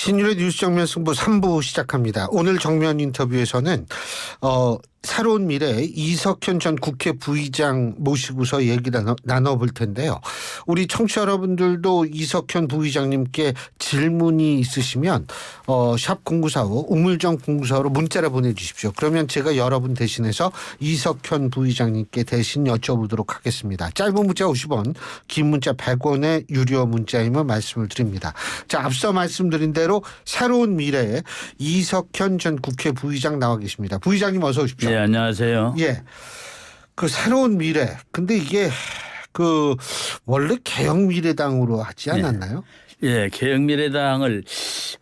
신율의 뉴스 정면 승부 3부 시작합니다. 오늘 정면 인터뷰에서는 새로운 미래 이석현 전 국회 부의장 모시고서 얘기를 나눠볼 텐데요. 우리 청취자 여러분들도 이석현 부의장님께 질문이 있으시면 샵 0945 우물정 0945로 문자를 보내주십시오. 그러면 제가 여러분 대신해서 이석현 부의장님께 대신 여쭤보도록 하겠습니다. 짧은 문자 50원, 긴 문자 100원의 유료 문자임을 말씀을 드립니다. 자, 앞서 말씀드린 대로 새로운 미래에 이석현 전 국회 부의장 나와 계십니다. 부의장님 어서 오십시오. 네, 안녕하세요. 예. 그 새로운 미래. 근데 이게 원래 개혁미래당으로 하지 않았나요? 예, 개혁미래당을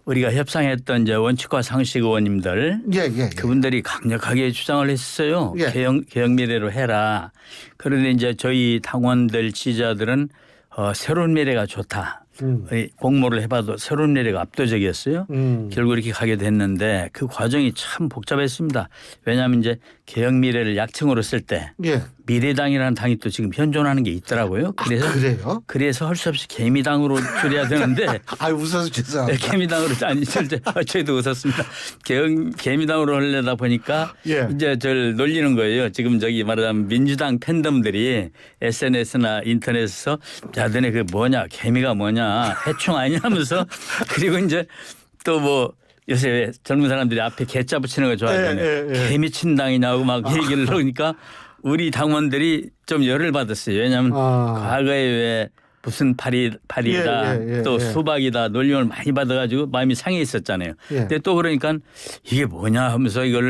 우리가 협상했던 이제 원칙과 상식 의원님들 예. 그분들이 강력하게 주장을 했어요. 예. 개혁미래로 해라. 그런데 이제 저희 당원들 지지자들은 새로운 미래가 좋다. 공모를 해봐도 새로운 미래가 압도적이었어요. 결국 이렇게 가게 됐는데 그 과정이 참 복잡했습니다. 왜냐하면 이제 개혁미래를 약칭으로 쓸 때 예. 미래당이라는 당이 또 지금 현존하는 게 있더라고요. 그래서 그래요? 그래서 할 수 없이 개미당으로 줄여야 되는데 웃어서 죄송합니다. 개미당으로 아니 저희도 웃었습니다. 개미당으로 하려다 보니까 예. 이제 저를 놀리는 거예요. 지금 저기 말하자면 민주당 팬덤들이 SNS나 인터넷에서 야 너네 그 뭐냐 개미가 뭐냐 해충 아니냐 하면서 그리고 이제 또 뭐 요새 젊은 사람들이 앞에 개자 붙이는 거 좋아하잖아요. 개미친당이냐고 막 얘기를 하니까 우리 당원들이 좀 열을 받았어요. 왜냐하면 과거에 왜 무슨 파리다 또 수박이다 놀림을 많이 받아가지고 마음이 상해 있었잖아요. 근데 또 그러니까 이게 뭐냐 하면서 이거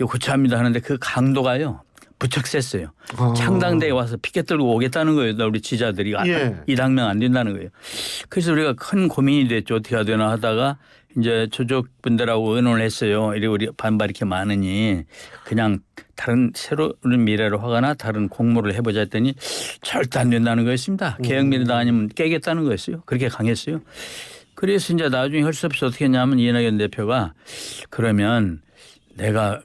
고쳐합니다 하는데 그 강도가요. 부쩍 셌어요. 창당대에 와서 피켓 들고 오겠다는 거예요. 우리 지자들이 이 당명 안 된다는 거예요. 그래서 우리가 큰 고민이 됐죠. 어떻게 해야 되나 하다가 이제 저쪽 분들하고 의논을 했어요. 우리 반발이 이렇게 많으니 그냥 다른 새로운 미래로 하거나 다른 공모를 해보자 했더니 절대 안 된다는 거였습니다. 개혁미래당 아니면 깨겠다는 거였어요. 그렇게 강했어요. 그래서 이제 나중에 할 수 없이 어떻게 했냐면 이낙연 대표가 그러면 내가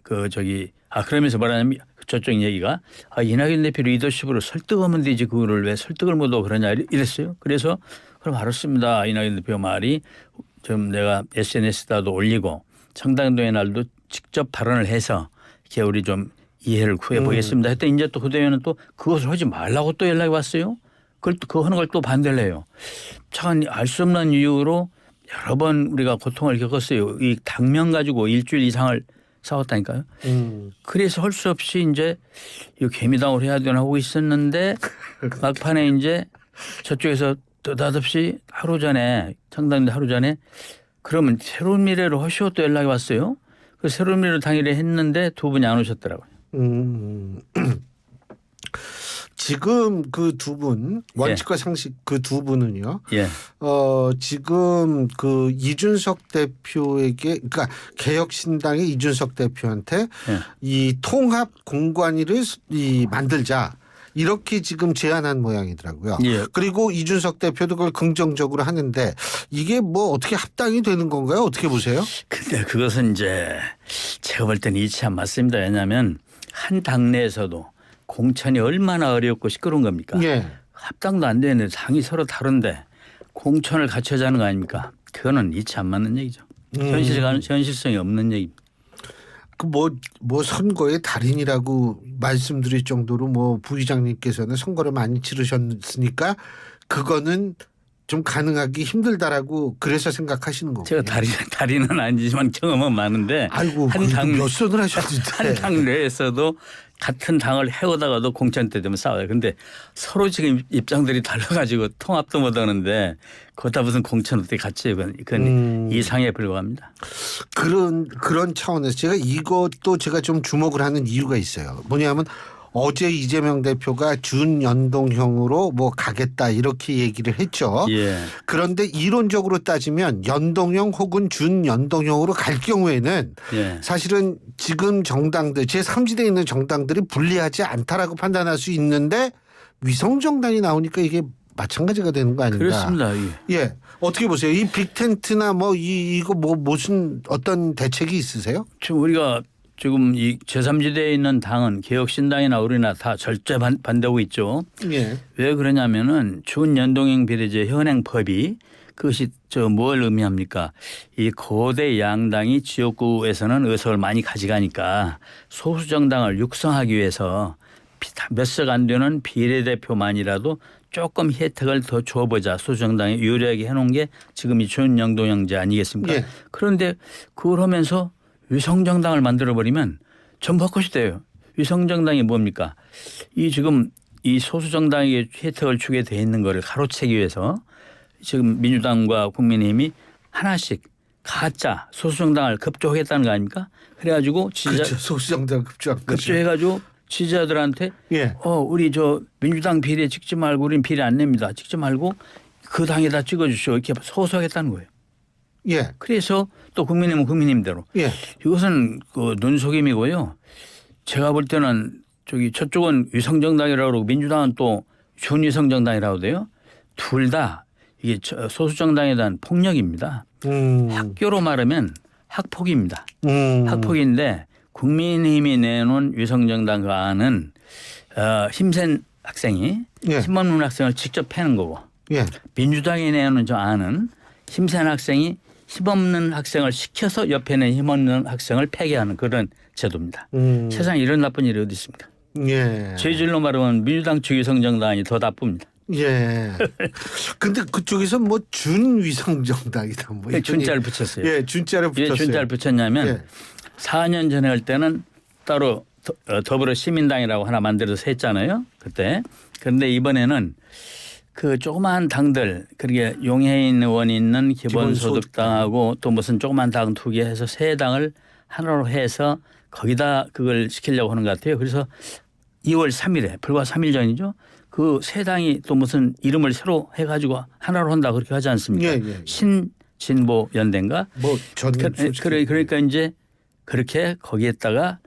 그러면서 뭐라냐면 저쪽 얘기가 이낙연 대표 리더십으로 설득하면 되지 그거를 왜 설득을 못하고 그러냐 이랬어요. 그래서 그럼 알았습니다. 이낙연 대표 말이 좀 내가 SNS에다도 올리고 청당동의 날도 직접 발언을 해서 이렇게 우리 좀 이해를 구해 보겠습니다. 했더니 이제 또 그 대회는 또 그것을 하지 말라고 또 연락이 왔어요. 그거 하는 걸 또 반대를 해요. 참 알 수 없는 이유로 여러 번 우리가 고통을 겪었어요. 이 당면 가지고 일주일 이상을 싸웠다니까요. 그래서 할 수 없이 이제 이 개미당으로 해야 되나 하고 있었는데 막판에 이제 저쪽에서 느닷없이 청당대 하루 전에 그러면 새로운 미래로 하시오 또 연락이 왔어요. 그 새로운 미래로 당일에 했는데 두 분이 안 오셨더라고요. 지금 그 두 분 원칙과 상식 그 두 분은요. 예. 지금 그 이준석 대표에게 그러니까 개혁신당의 이준석 대표한테 이 통합 공관위를 만들자. 이렇게 지금 제안한 모양이더라고요. 예. 그리고 이준석 대표도 그걸 긍정적으로 하는데 이게 뭐 어떻게 합당이 되는 건가요? 어떻게 보세요? 근데 그것은 이제 제가 볼 때는 이치 안 맞습니다. 왜냐하면 한 당내에서도 공천이 얼마나 어렵고 시끄러운 겁니까? 예. 합당도 안 되는데 당이 서로 다른데 공천을 같이 하자는 거 아닙니까? 그거는 이치 안 맞는 얘기죠. 현실성이 없는 얘기입니다. 뭐 선거의 달인이라고 말씀드릴 정도로 뭐 부의장님께서는 선거를 많이 치르셨으니까 그거는 좀 가능하기 힘들다라고 그래서 생각하시는 거고. 제가 달인은 아니지만 경험은 많은데 한 당 몇 선을 하셨는데 한 당 내에서도 같은 당을 해오다가도 공천 때 되면 싸워요. 근데 서로 지금 입장들이 달라가지고 통합도 못하는데 거기다 무슨 공천 어떻게 같이 해요. 그건 이상에 불과합니다. 그런 차원에서 이것도 제가 좀 주목을 하는 이유가 있어요. 뭐냐면 어제 이재명 대표가 준연동형으로 뭐 가겠다 이렇게 얘기를 했죠. 예. 그런데 이론적으로 따지면 연동형 혹은 준연동형으로 갈 경우에는 사실은 지금 정당들 제3지대에 있는 정당들이 불리하지 않다라고 판단할 수 있는데 위성정당이 나오니까 이게 마찬가지가 되는 거 아닌가. 그렇습니다. 예. 어떻게 보세요? 이 빅텐트나 이거 무슨 어떤 대책이 있으세요? 지금 우리가 지금 이 제3지대에 있는 당은 개혁신당이나 우리나 다 절제 반대하고 있죠. 예. 왜 그러냐면은 준연동형 비례제 현행법이 그것이 뭘 의미합니까? 이 거대 양당이 지역구에서는 의석을 많이 가져가니까 소수 정당을 육성하기 위해서 몇 석 안 되는 비례대표만이라도 조금 혜택을 더 줘보자. 소수 정당에 유리하게 해놓은 게 지금 이 준영동형제 아니겠습니까? 예. 그런데 그걸 하면서 위성정당을 만들어버리면 전부 헛것이 돼요. 위성정당이 뭡니까? 이 지금 이 소수정당에게 혜택을 주게 돼 있는 거를 가로채기 위해서 지금 민주당과 국민의힘이 하나씩 가짜 소수정당을 급조하겠다는 거 아닙니까? 그래가지고 그렇죠. 소수정당 급조한 거죠. 급조해가지고 지지자들한테 예. 우리 민주당 비례 찍지 말고 우린 비례 안 냅니다. 찍지 말고 그 당에다 찍어주시오. 이렇게 소소하겠다는 거예요. 예. 그래서 또 국민의힘은 국민의힘대로. 예. 이것은 그 눈속임이고요. 제가 볼 때는 저쪽은 위성정당이라고 그러고 민주당은 또 준위성정당이라고 돼요. 둘 다 이게 소수정당에 대한 폭력입니다. 학교로 말하면 학폭입니다. 학폭인데 국민의힘이 내놓은 위성정당 그 안은 힘센 학생이 예. 힘없는 학생을 직접 패는 거고 예. 민주당이 내놓은 저 안은 힘센 학생이 힘없는 학생을 시켜서 옆에 있는 힘없는 학생을 패게 하는 그런 제도입니다. 세상에 이런 나쁜 일이 어디 있습니까? 예. 죄질로 말하면 민주당 측 위성정당이 더 나쁩니다. 예. 근데 그쪽에서 뭐 준위성정당이다 뭐 왜 준자를 붙였어요? 예, 준자를 붙였어요. 왜 준자를 붙였냐면 예. 4년 전에 할 때는 따로 더불어 시민당이라고 하나 만들어서 했잖아요. 그때. 그런데 이번에는 그 조그마한 당들 그러게 용해인 의원이 있는 기본소득당하고 또 무슨 조그마한 당 두 개 해서 세 당을 하나로 해서 거기다 그걸 시키려고 하는 것 같아요. 그래서 2월 3일에 불과 3일 전이죠. 그 세 당이 또 무슨 이름을 새로 해가지고 하나로 한다 그렇게 하지 않습니까? 예, 예. 신진보 연대인가? 뭐 저는 그러니까 이제 그렇게 거기에다가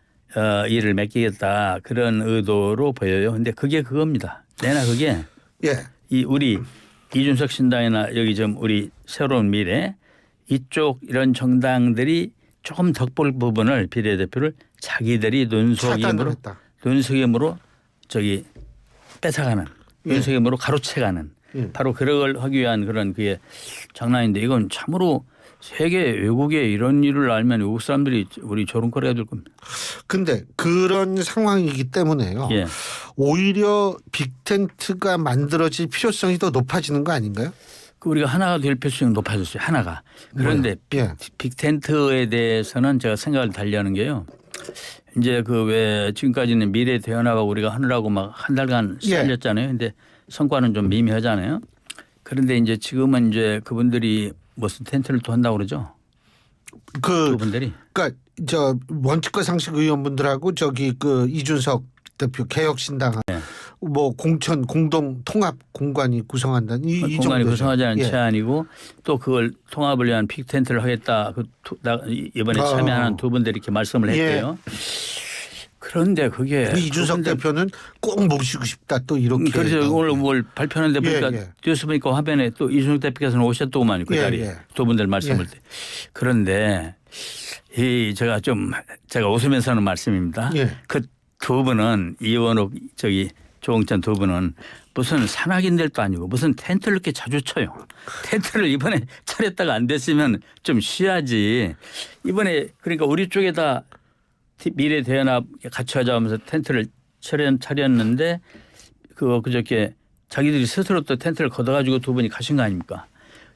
일을 맡기겠다 그런 의도로 보여요. 근데 그게 그겁니다. 내나 그게 예. 이 우리 이준석 신당이나 여기 좀 우리 새로운 미래 이쪽 이런 정당들이 조금 덕볼 부분을 비례대표를 자기들이 차단을 했다. 눈속임으로 뺏어가는 눈속임으로 가로채가는 예. 바로 그런 걸 하기 위한 그런 그게 장난인데 이건 참으로 세계 외국에 이런 일을 알면 외국 사람들이 우리 조롱거리가 될 겁니다. 근데 그런 상황이기 때문에요. 예. 오히려 빅텐트가 만들어질 필요성이 더 높아지는 거 아닌가요? 그 우리가 하나가 될 필요성이 높아졌어요. 하나가. 그런데 예. 빅텐트에 대해서는 제가 생각을 달리하는 게요. 이제 그 왜 지금까지는 미래 대연합하고 우리가 하느라고 막 한 달간 예. 살렸잖아요. 근데 성과는 좀 미미하잖아요. 그런데 이제 지금은 이제 그분들이 무슨 텐트를 또 한다고 그러죠. 그분들이. 그러니까 저 원칙과 상식 의원분들하고 저기 그 이준석 대표 개혁신당 네. 뭐 공천 공동 통합 공관이 구성한다는 이 공간이 정도죠. 구성하지 않은 예. 제안이고 또 그걸 통합을 위한 빅텐트를 하겠다. 이번에 참여하는 두 분들이 이렇게 말씀을 했대요. 그런데 그게 이준석 대표는 꼭 모시고 싶다 또 이렇게. 그래서 오늘 뭘 발표하는데 보니까 뉴스 보니까 화면에 또 이준석 대표께서는 오셨더구만 그 자리에 두 분들 말씀을 때. 그런데 제가 웃으면서 하는 말씀입니다. 그 두 분은 이원옥 조홍천 두 분은 무슨 산악인들도 아니고 무슨 텐트를 이렇게 자주 쳐요. 텐트를 이번에 차렸다가 안 됐으면 좀 쉬어야지. 이번에 그러니까 우리 쪽에다 미래 대연합 같이 하자 하면서 텐트를 차렸는데 그저께 자기들이 스스로 또 텐트를 걷어가지고 두 분이 가신 거 아닙니까?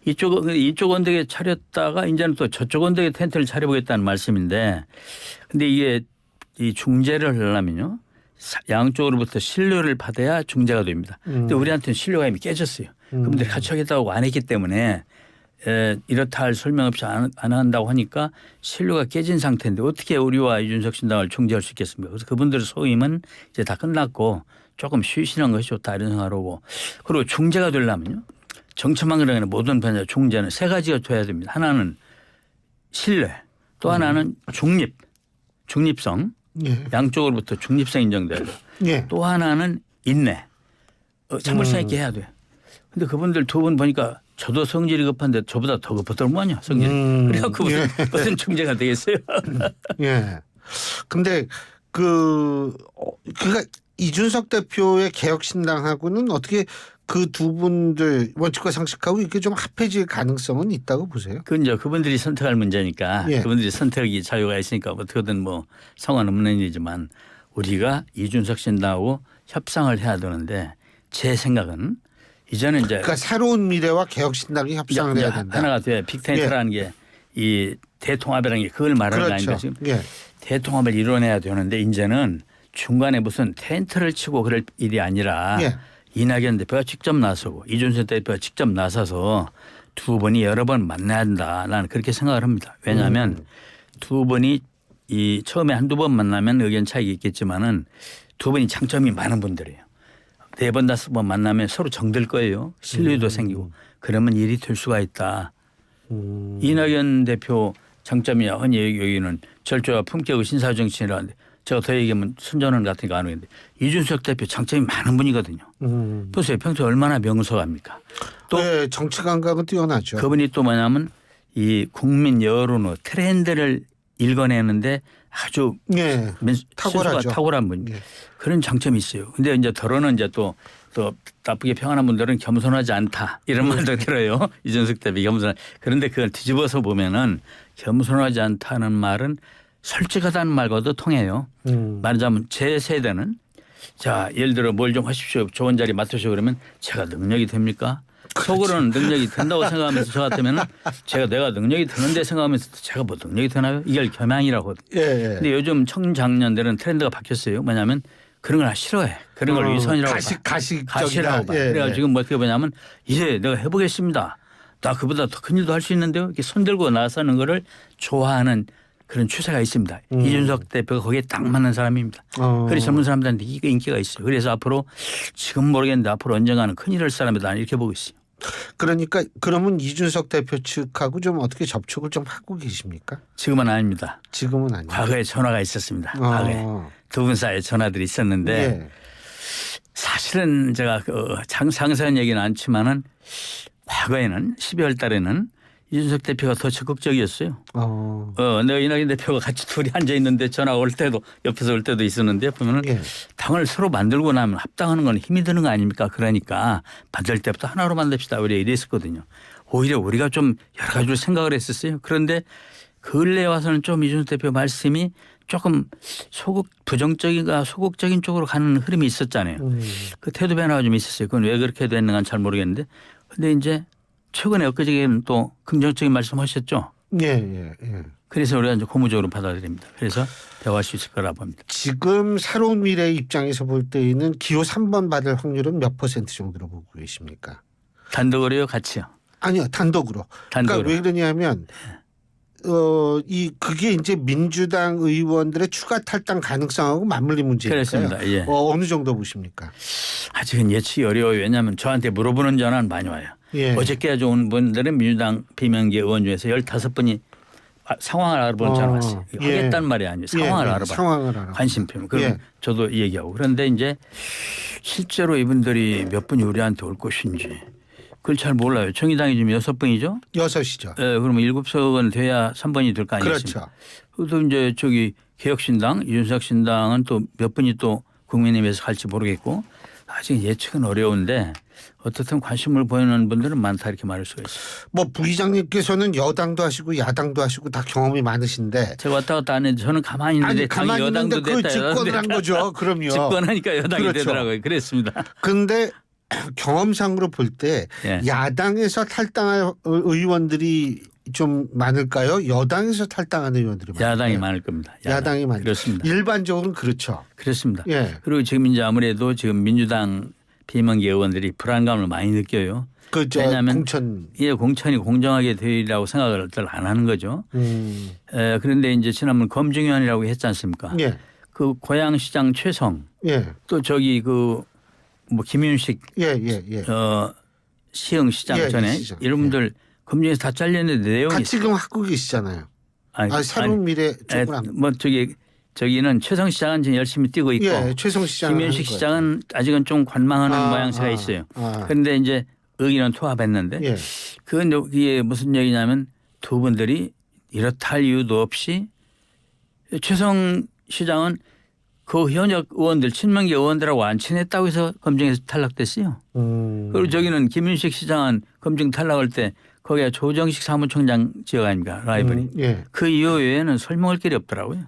이쪽 언덕에 차렸다가 이제는 또 저쪽 언덕에 텐트를 차려보겠다는 말씀인데 근데 이게 이 중재를 하려면요. 양쪽으로부터 신뢰를 받아야 중재가 됩니다. 근데 우리한테는 신뢰가 이미 깨졌어요. 그분들이 같이 하겠다고 안 했기 때문에 이렇다 할 설명 없이 안 한다고 하니까 신뢰가 깨진 상태인데 어떻게 우리와 이준석 신당을 중재할 수 있겠습니까? 그래서 그분들의 소임은 이제 다 끝났고 조금 쉬시는 것이 좋다 이런 생각을 하고 그리고 중재가 되려면요. 정치만 그런 게 아니라 모든 분야 중재는 세 가지가 돼야 됩니다. 하나는 신뢰 또 하나는 중립성 양쪽으로부터 중립성 인정돼야 돼요. 또 하나는 인내 참을성 있게 해야 돼요. 근데 그분들 두 분 보니까 저도 성질이 급한데 저보다 더 급하더만요 성질이. 그래갖고 무슨 중재가 되겠어요. 예. 근데 그러니까 이준석 대표의 개혁신당하고는 어떻게 그 두 분들 원칙과 상식하고 이렇게 좀 합해질 가능성은 있다고 보세요? 그건 이제 그분들이 선택할 문제니까 예. 그분들이 선택이 자유가 있으니까 어떻게든 뭐 상관없는 일이지만 우리가 이준석 신당하고 협상을 해야 되는데 제 생각은 이제는 이제 그러니까 새로운 미래와 개혁신당이 협상을 이제 해야 된다. 하나가 돼 빅텐트라는 게 이 대통합이라는 게 그걸 말하는 거 아닙니까 그렇죠. 지금 예. 대통합을 이뤄내야 되는데 이제는 중간에 무슨 텐트를 치고 그럴 일이 아니라 예. 이낙연 대표가 직접 나서고 이준석 대표가 직접 나서서 두 분이 여러 번 만나야 한다. 나는 그렇게 생각을 합니다. 왜냐하면 두 분이 이 처음에 한두 번 만나면 의견 차이가 있겠지만은 두 분이 장점이 많은 분들이에요. 네 번 다섯 번 만나면 서로 정들 거예요. 신뢰도 생기고 그러면 일이 될 수가 있다. 이낙연 대표 장점이 흔히 여기는 절조와 품격의 신사정치인이라는데 제가 더 얘기하면 선전원 같은 거 안 하는데 이준석 대표 장점이 많은 분이거든요. 보세요. 평소에 얼마나 명석합니까. 또 네, 정치 감각은 뛰어나죠. 그분이 또 뭐냐면 이 국민 여론의 트렌드를 읽어내는데 아주 예. 탁월하죠. 스스로가 탁월한 분. 예. 그런 장점이 있어요. 근데 이제 더러는 이제 또 나쁘게 평하는 분들은 겸손하지 않다 이런 말도 들어요. 이준석 대표 겸손. 그런데 그걸 뒤집어서 보면은 겸손하지 않다는 말은 솔직하다는 말과도 통해요. 말하자면 제 세대는 자 예를 들어 뭘 좀 하십시오. 좋은 자리 맡으시오 그러면 제가 능력이 됩니까? 속으로는 능력이 된다고 생각하면서 저 같으면 제가 내가 능력이 되는데 생각하면서 제가 뭐 능력이 되나요? 이게 겸양이라고. 예, 예. 근데 요즘 청장년들은 트렌드가 바뀌었어요. 뭐냐면 그런 걸 싫어해. 그런 걸 위선이라고 가시라고 봐. 예, 그래가지고 예. 지금 뭐 어떻게 보냐면 이제 내가 해보겠습니다. 나 그보다 더 큰 일도 할 수 있는데요. 이렇게 손들고 나서는 거를 좋아하는 그런 추세가 있습니다. 이준석 대표가 거기에 딱 맞는 사람입니다. 그래서 젊은 사람들한테 이게 인기가 있어요. 그래서 앞으로 지금 모르겠는데 앞으로 언젠가는 큰일 할 사람이다 이렇게 보고 있어요. 그러니까 그러면 이준석 대표 측하고 좀 어떻게 접촉을 좀 하고 계십니까? 지금은 아닙니다. 지금은 아니에요. 과거에 전화가 있었습니다. 과거에 두 분 사이에 전화들이 있었는데 예. 사실은 제가 상세한 얘기는 않지만은 과거에는 12월 달에는 이준석 대표가 더 적극적이었어요. 내가 이낙연 대표가 같이 둘이 앉아 있는데 전화가 올 때도 옆에서 올 때도 있었는데 보면은 예. 당을 서로 만들고 나면 합당하는 건 힘이 드는 거 아닙니까? 그러니까 만들 때부터 하나로 만듭시다. 우리가 이랬었거든요. 오히려 우리가 좀 여러 가지로 생각을 했었어요. 그런데 근래에 와서는 좀 이준석 대표 말씀이 조금 부정적인가 소극적인 쪽으로 가는 흐름이 있었잖아요. 그 태도 변화가 좀 있었어요. 그건 왜 그렇게 됐는가는 잘 모르겠는데. 근데 이제 최근에 엊그제는 또 긍정적인 말씀하셨죠. 예, 예, 예. 그래서 우리가 이제 고무적으로 받아들입니다. 그래서 대화할 수 있을 거라 봅니다. 지금 새로운 미래 입장에서 볼 때에는 기호 3번 받을 확률은 몇 퍼센트 정도로 보고 계십니까? 단독으로요, 같이요? 아니요, 단독으로. 단독으로. 그러니까 왜 그러냐면 그게 이제 민주당 의원들의 추가 탈당 가능성하고 맞물린 문제니까요. 그렇습니다. 예. 어느 정도 보십니까? 아직은 예측이 어려워요. 왜냐하면 저한테 물어보는 전화는 많이 와요. 예. 어저께 아주 온 분들은 민주당 비명계 의원 중에서 15분이 상황을 알아보는 전화 왔어요. 예. 하겠다는 말이 아니에요. 상황을 알아봐. 상황을 알아봐. 관심표. 그럼 예. 저도 얘기하고. 그런데 이제 실제로 이분들이 몇 분이 우리한테 올 것인지 그걸 잘 몰라요. 정의당이 지금 6분이죠. 6이죠. 예, 그러면 7석은 돼야 3번이 될 거 아니겠습니까? 그렇죠. 또 이제 저기 개혁신당, 이준석 신당은 또 몇 분이 또 국민의힘에서 갈지 모르겠고 아직 예측은 어려운데 어떻든 관심을 보이는 분들은 많다 이렇게 말할 수가 있어요. 뭐 부의장님께서는 여당도 하시고 야당도 하시고 다 경험이 많으신데 제가 왔다 갔다 안 했는데 저는 가만히 있는데 가만히 있는데 여당도 그 됐다. 집권을 한 거죠. 그럼요. 집권하니까 여당이 그렇죠. 되더라고요. 그랬습니다. 근데 경험상으로 볼 때 예. 야당에서 탈당할 의원들이 좀 많을까요? 여당에서 탈당하는 의원들이 많을까요? 야당이 많을 겁니다. 야당이 많죠. 그렇습니다. 일반적으로는 그렇죠. 그렇습니다. 예. 그리고 지금 이제 아무래도 지금 민주당 비명계 의원들이 불안감을 많이 느껴요. 왜냐하면 공천. 예, 공천이 공정하게 되리라고 생각을 안 하는 거죠. 그런데 이제 지난번 검증위원이라고 했지 않습니까? 예. 그 고양시장 최성 예. 또 저기 그 뭐 김윤식 예. 예. 시흥시장 예, 전에 시장. 이런 분들 검증에서 다 잘렸는데 내용이 같이 지금 하고 계시잖아요. 새로운 미래 쪽으로 뭐 저기는 최성 시장은 지금 열심히 뛰고 있고 예, 최성 시장 김윤식 시장은 아직은 좀 관망하는 모양새가 있어요. 그런데 이제 의견은 통합했는데 예. 그건 여기에 무슨 얘기냐면 두 분들이 이렇다 할 이유도 없이 최성 시장은 그 현역 의원들 친명계 의원들하고 안 친했다고 해서 검증에서 탈락됐어요. 그리고 저기는 김윤식 시장은 검증 탈락할 때 거기가 조정식 사무총장 지역 아닙니까 라이벌이. 예. 그 이후에는 설명할 길이 없더라고요.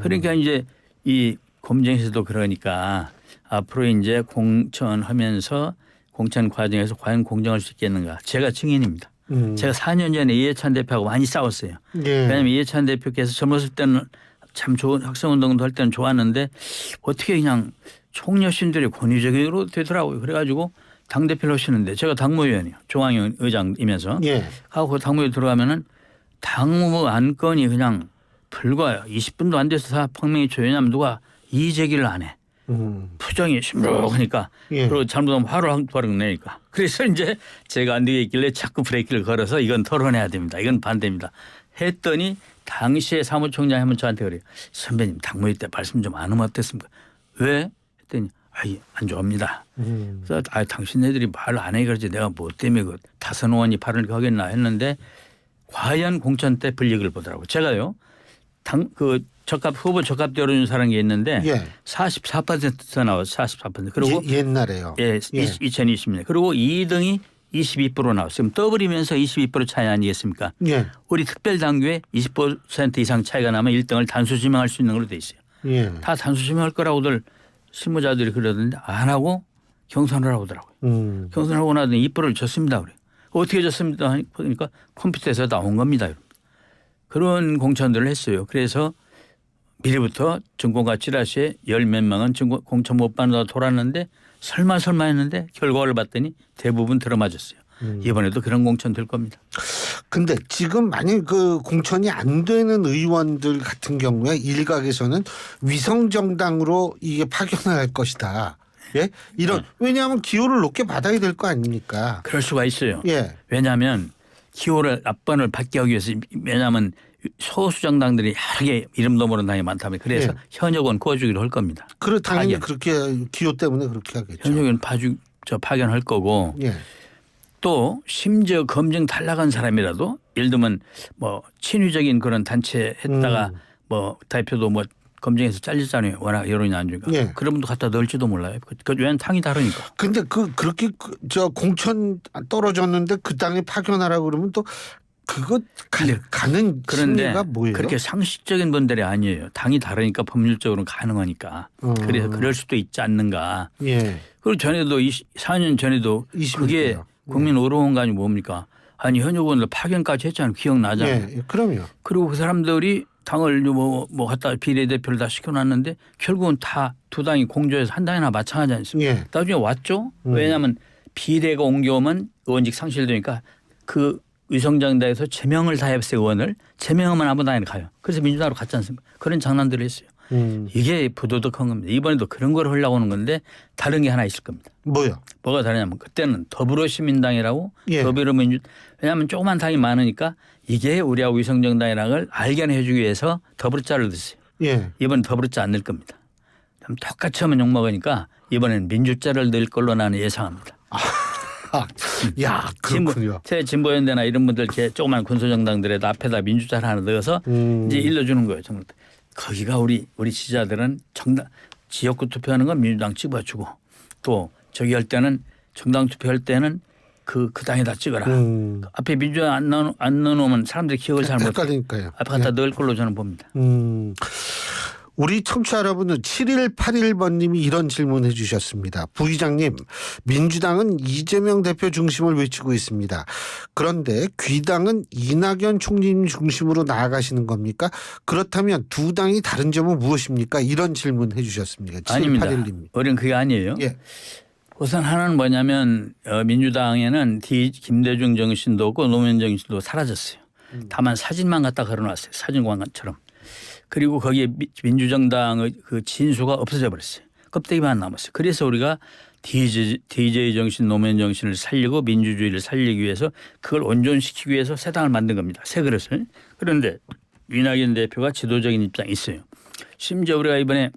그러니까 이제 이 검증에서도 그러니까 앞으로 이제 공천하면서 공천 과정에서 과연 공정할 수 있겠는가. 제가 증인입니다. 제가 4년 전에 이해찬 대표하고 많이 싸웠어요. 예. 왜냐하면 이해찬 대표께서 젊었을 때는 참 좋은 학생운동도 할 때는 좋았는데 어떻게 그냥 총여신들이 권위적으로 되더라고요. 그래가지고 당대표를 하시는데 제가 당무위원이요. 중앙위원 의장이면서 예. 하고 당무에 들어가면은 당무 안건이 그냥 불과해요. 20분도 안 돼서 다 펑명이 쳐요. 왜냐하면 누가 이의 제기를 안 해. 표정이 심각하니까 예. 그리고 잘못하면 화를 버럭 내니까. 그래서 이제 제가 안 되겠길래 자꾸 브레이크를 걸어서 이건 토론해야 됩니다. 이건 반대입니다. 했더니 당시에 사무총장이 하면 저한테 그래요. 선배님 당무회 때 말씀 좀 안 하면 어땠습니까? 왜? 했더니 아이 안 좋아합니다. 그래서 당신네들이 말을 안 해 그러지 내가 뭐 때문에 그 다선 의원이 발언을 하겠나 했는데 과연 공천 때 불이익을 보더라고요. 제가요. 그 적합 후보 적합 열어준 사람이 있는데 예. 44% 나왔어요. 44%. 그리고 옛날에요. 예, 예. 2020년. 그리고 2등이 22% 나왔어요. 그럼 더블이면서 22% 차이 아니겠습니까? 예. 우리 특별당규에 20% 이상 차이가 나면 1등을 단수 지명할 수 있는 걸로 돼 있어요. 예. 다 단수 지명할 거라고들 실무자들이 그러던데 안 하고 경선을 하더라고요. 경선하고 나더니 2%를 줬습니다. 그래요. 어떻게 줬습니다 하니까 컴퓨터에서 나온 겁니다. 그런 공천들을 했어요. 그래서 미리부터 증권가 찌라시에 열 몇 명은 공천 못 받는다고 돌았는데 설마 했는데 결과를 봤더니 대부분 들어맞았어요. 이번에도 그런 공천 될 겁니다. 근데 지금 만약 그 공천이 안 되는 의원들 같은 경우에 일각에서는 위성정당으로 이게 파견할 것이다. 예? 이런 왜냐하면 기호를 높게 받아야 될 거 아닙니까? 그럴 수가 있어요. 예. 왜냐하면 기호를 앞번을 받게 하기 위해서 왜냐하면 소수 정당들이 여러 개 이름도 모르는 당이 많다면 그래서 예. 현역은 구워주기로 할 겁니다. 당연히 파견. 그렇게 기호 때문에 그렇게 하겠죠. 현역은 파견할 거고 예. 또 심지어 검증 탈락한 사람이라도 예를 들면 뭐 친위적인 그런 단체 했다가 뭐 대표도 뭐 검증에서 잘리잖아요. 워낙 여론이 안 좋으니까. 예. 그런 분도 갖다 넣을지도 몰라요. 왜냐하면 당이 다르니까. 근데 그렇게 저 공천 떨어졌는데 그 땅에 파견하라고 그러면 또 그거 가는 그런데 심리가 뭐예요? 그렇게 상식적인 분들이 아니에요. 당이 다르니까 법률적으로 가능하니까. 그래서 그럴 수도 있지 않는가. 예. 그리고 전에도 4년 전에도 20일 그게 때요. 국민 오로원관이 뭡니까? 아니 현역 의원들 파견까지 했잖아요. 기억나잖아요. 예. 그럼요. 그리고 그 사람들이 당을 뭐 갖다 비례대표를 다 시켜놨는데 결국은 다 두 당이 공조해서 한 당이나 마찬가지 않습니까? 예. 나중에 왔죠. 왜냐하면 비례가 옮겨오면 의원직 상실되니까 그 위성정당에서 제명을 다 해봤어요. 의원을. 제명하면 아무 당에나 가요. 그래서 민주당으로 갔지 않습니까? 그런 장난들을 했어요. 이게 부도덕한 겁니다. 이번에도 그런 걸 하려고 하는 건데 다른 게 하나 있을 겁니다. 뭐요? 뭐가 다르냐면 그때는 더불어시민당이라고 예. 더불어민주 왜냐하면 조그만 당이 많으니까 이게 우리하고 위성정당이라는 걸 알게 해주기 위해서 더불어자를 넣었어요. 예. 이번엔 더불어자 안 넣을 겁니다. 그럼 똑같이 하면 욕먹으니까 이번엔 민주자를 넣을 걸로 나는 예상합니다. 야, 그렇군요. 새 진보연대나 이런 분들 이렇게 조그만 군소정당들에도 앞에다 민주자를 하나 넣어서 이제 일러주는 거예요. 정말. 거기가 우리 지지자들은 지역구 투표하는 건 민주당 찍어주고 또 저기 할 때는 정당 투표할 때는 그 당에다 찍어라. 앞에 민주당 안 넣어놓으면 사람들이 기억을 잘 못. 헷갈리니까요. 앞에 갖다 넣을 걸로 저는 봅니다. 우리 청취자 여러분은 7181번님이 이런 질문해 주셨습니다. 부의장님, 민주당은 이재명 대표 중심을 외치고 있습니다. 그런데 귀당은 이낙연 총리님 중심으로 나아가시는 겁니까? 그렇다면 두 당이 다른 점은 무엇입니까? 이런 질문해 주셨습니다. 7181님. 아닙니다. 우리는 그게 아니에요. 예. 우선 하나는 뭐냐면 민주당에는 김대중 정신도 없고 노무현 정신도 사라졌어요. 다만 사진만 갖다 걸어놨어요. 사진관처럼. 그리고 거기에 민주정당의 그 진수가 없어져 버렸어요. 껍데기만 남았어요. 그래서 우리가 DJ 정신, 노무현 정신을 살리고 민주주의를 살리기 위해서 그걸 온전시키기 위해서 새 당을 만든 겁니다. 새 그릇을. 그런데 이낙연 대표가 지도적인 입장이 있어요. 심지어 우리가 이번에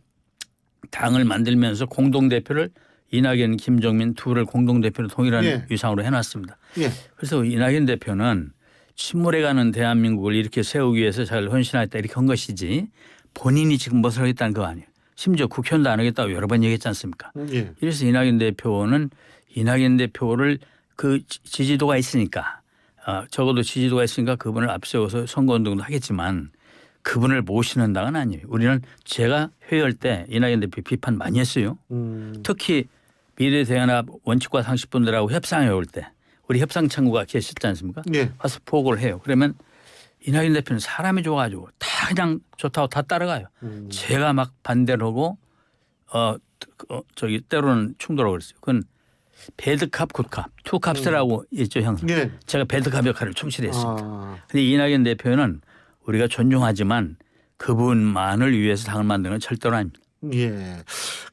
당을 만들면서 공동대표를 이낙연, 김종민 둘을 공동대표로 통일하는 예. 위상으로 해놨습니다. 예. 그래서 이낙연 대표는 침몰해가는 대한민국을 이렇게 세우기 위해서 잘 헌신하겠다 이렇게 한 것이지 본인이 지금 무엇을 하겠다는 거 아니에요. 심지어 국회의원도 안 하겠다고 여러 번 얘기했지 않습니까? 예. 이래서 이낙연 대표는 이낙연 대표를 그 지지도가 있으니까 적어도 지지도가 있으니까 그분을 앞세워서 선거운동도 하겠지만 그분을 모시는 당은 아니에요. 우리는 제가 회의할 때 이낙연 대표 비판 많이 했어요. 특히 미래대연합 원칙과 상식분들하고 협상해 올 때 우리 협상창구가 계셨지 않습니까? 예. 와서 보고를 해요. 그러면 이낙연 대표는 사람이 좋아가지고 다 그냥 좋다고 다 따라가요. 제가 막 반대를 하고 저기 때로는 충돌하고 그랬어요. 그건 배드캅 굿캅 투캅스라고 있죠 형사. 예. 제가 배드캅 역할을 충실히 했습니다. 아. 근데 이낙연 대표는 우리가 존중하지만 그분만을 위해서 당을 만드는 건 절대로 아닙니다. 예.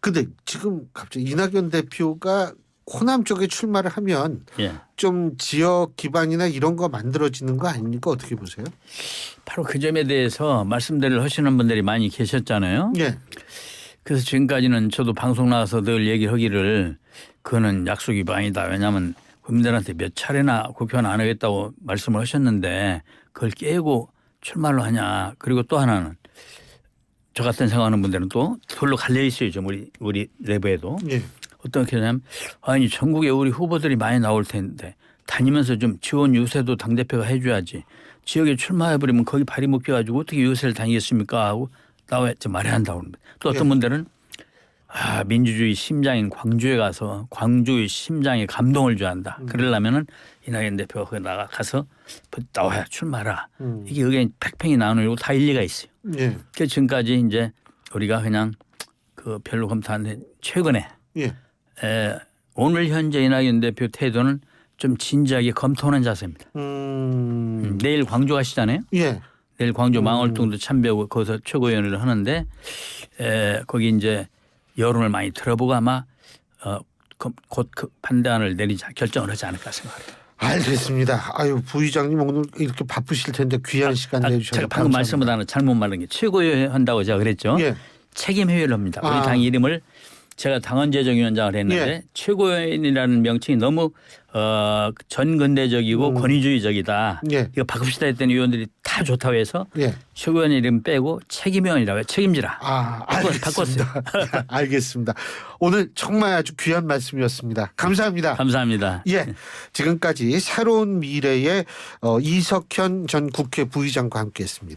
근데 지금 갑자기 이낙연 대표가 호남 쪽에 출마를 하면 예. 좀 지역 기반이나 이런 거 만들어지는 거 아닙니까? 어떻게 보세요? 바로 그 점에 대해서 말씀들을 하시는 분들이 많이 계셨잖아요. 예. 그래서 지금까지는 저도 방송 나가서 늘 얘기하기를 그거는 약속 위반이다. 왜냐하면 국민들한테 몇 차례나 국회의원 안 하겠다고 말씀을 하셨는데 그걸 깨고 출마를 하냐. 그리고 또 하나는 저 같은 생각하는 분들은 또 돌로 갈려 있어요. 좀 우리 내부에도. 예. 어떻게 하냐면 아니 전국에 우리 후보들이 많이 나올 텐데 다니면서 좀 지원 유세도 당대표가 해줘야지. 지역에 출마해버리면 거기 발이 묶여가지고 어떻게 유세를 다니겠습니까 하고 나와 말해야 한다고 합니다. 또 어떤 예. 분들은 민주주의 심장인 광주에 가서 광주의 심장에 감동을 줘야 한다. 그러려면은 이낙연 대표가 거기 나가서 나와야 출마라. 이게 의견이 팽팽히 나누고 다 일리가 있어요. 예. 그 지금까지 이제 우리가 그냥 그 별로 검토하는데 최근에 예. 오늘 현재 이낙연 대표 태도는 좀 진지하게 검토하는 자세입니다. 내일 광주 가시잖아요. 예. 내일 광주 망월동도 참배하고 거기서 최고위원회를 하는데 거기 이제 여론을 많이 들어보고 아마 곧 그 판단을 내리자 결정을 하지 않을까 생각합니다. 알겠습니다. 아유 부의장님 오늘 이렇게 바쁘실 텐데 귀한 시간 내주셔서 제가 방금 말씀보다는 잘못 말한 게 최고위원 한다고 제가 그랬죠. 예. 책임 회의를 합니다. 우리 당 이름을 제가 당헌제정위원장을 했는데 예. 최고위원이라는 명칭이 너무 전근대적이고 권위주의적이다. 예. 이거 바꿉시다 했더니 의원들이 다 좋다고 해서 예. 최고위원 이름 빼고 책임위원이라고 해요. 책임지라. 알겠습니다. 바꿨어요. 알겠습니다. 오늘 정말 아주 귀한 말씀이었습니다. 감사합니다. 감사합니다. 예, 지금까지 새로운 미래의 이석현 전 국회 부의장과 함께했습니다.